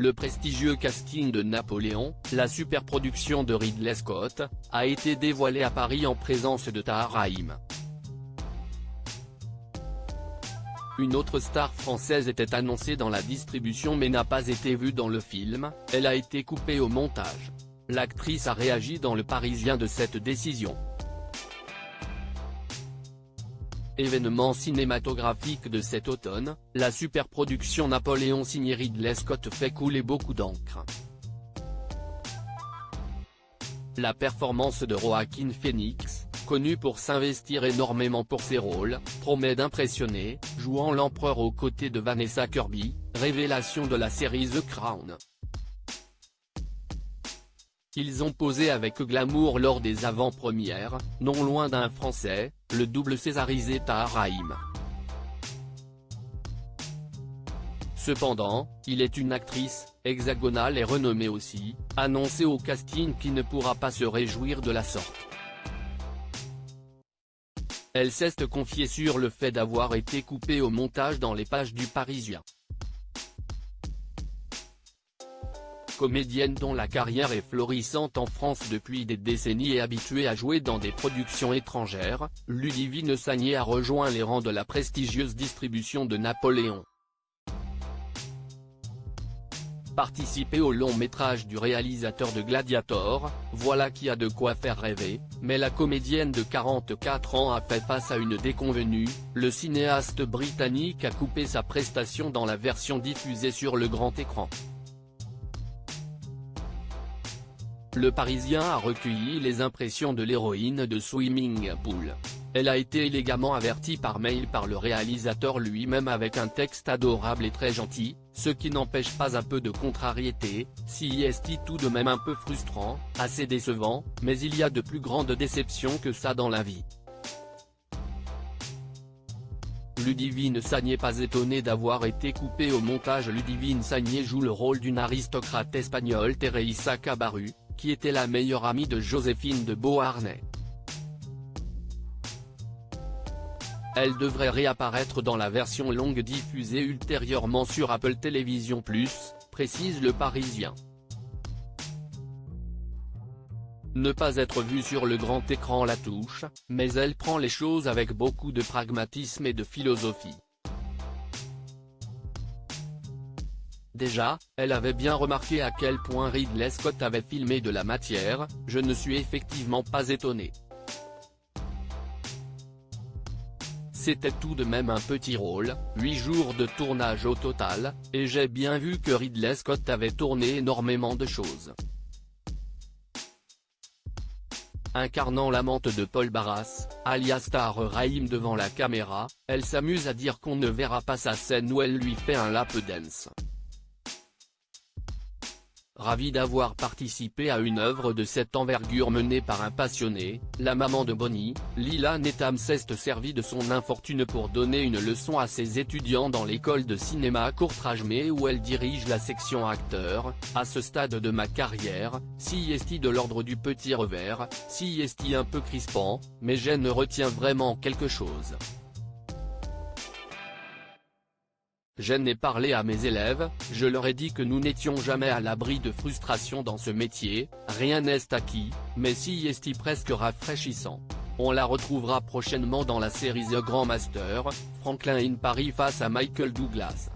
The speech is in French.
Le prestigieux casting de Napoléon, la superproduction de Ridley Scott, a été dévoilé à Paris en présence de Tahar Rahim. Une autre star française était annoncée dans la distribution mais n'a pas été vue dans le film, elle a été coupée au montage. L'actrice a réagi dans Le Parisien de cette décision. Événement cinématographique de cet automne, la superproduction Napoléon signée Ridley Scott fait couler beaucoup d'encre. La performance de Joaquin Phoenix, connu pour s'investir énormément pour ses rôles, promet d'impressionner, jouant l'empereur aux côtés de Vanessa Kirby, révélation de la série The Crown. Ils ont posé avec glamour lors des avant-premières, non loin d'un Français, le double césarisé Tahar Rahim. Cependant, il est une actrice, hexagonale et renommée aussi, annoncée au casting qui ne pourra pas se réjouir de la sorte. Elle s'est confiée sur le fait d'avoir été coupée au montage dans les pages du Parisien. Comédienne dont la carrière est florissante en France depuis des décennies et habituée à jouer dans des productions étrangères, Ludivine Sagnier a rejoint les rangs de la prestigieuse distribution de Napoléon. Participer au long métrage du réalisateur de Gladiator, voilà qui a de quoi faire rêver, mais la comédienne de 44 ans a fait face à une déconvenue, le cinéaste britannique a coupé sa prestation dans la version diffusée sur le grand écran. Le Parisien a recueilli les impressions de l'héroïne de Swimming Pool. Elle a été élégamment avertie par mail par le réalisateur lui-même avec un texte adorable et très gentil, ce qui n'empêche pas un peu de contrariété, si est tout de même un peu frustrant, assez décevant, mais il y a de plus grandes déceptions que ça dans la vie. Ludivine Sagnier pas étonnée d'avoir été coupée au montage. Ludivine Sagnier joue le rôle d'une aristocrate espagnole Teresa Cabarrus, qui était la meilleure amie de Joséphine de Beauharnais. Elle devrait réapparaître dans la version longue diffusée ultérieurement sur Apple TV+, précise Le Parisien. Ne pas être vue sur le grand écran la touche, mais elle prend les choses avec beaucoup de pragmatisme et de philosophie. Déjà, elle avait bien remarqué à quel point Ridley Scott avait filmé de la matière, je ne suis effectivement pas étonné. C'était tout de même un petit rôle, 8 jours de tournage au total, et j'ai bien vu que Ridley Scott avait tourné énormément de choses. Incarnant l'amante de Paul Barras, alias Tahar Rahim devant la caméra, elle s'amuse à dire qu'on ne verra pas sa scène où elle lui fait un lap dance. Ravie d'avoir participé à une œuvre de cette envergure menée par un passionné, la maman de Bonnie, Lila Netham s'est servie de son infortune pour donner une leçon à ses étudiants dans l'école de cinéma Courtrajmé où elle dirige la section acteurs. À ce stade de ma carrière, si est de l'ordre du petit revers, si est un peu crispant, mais je ne retiens vraiment quelque chose. J'en ai parlé à mes élèves, je leur ai dit que nous n'étions jamais à l'abri de frustration dans ce métier, rien n'est acquis, mais si est presque rafraîchissant. On la retrouvera prochainement dans la série The Grand Master, Franklin in Paris face à Michael Douglas.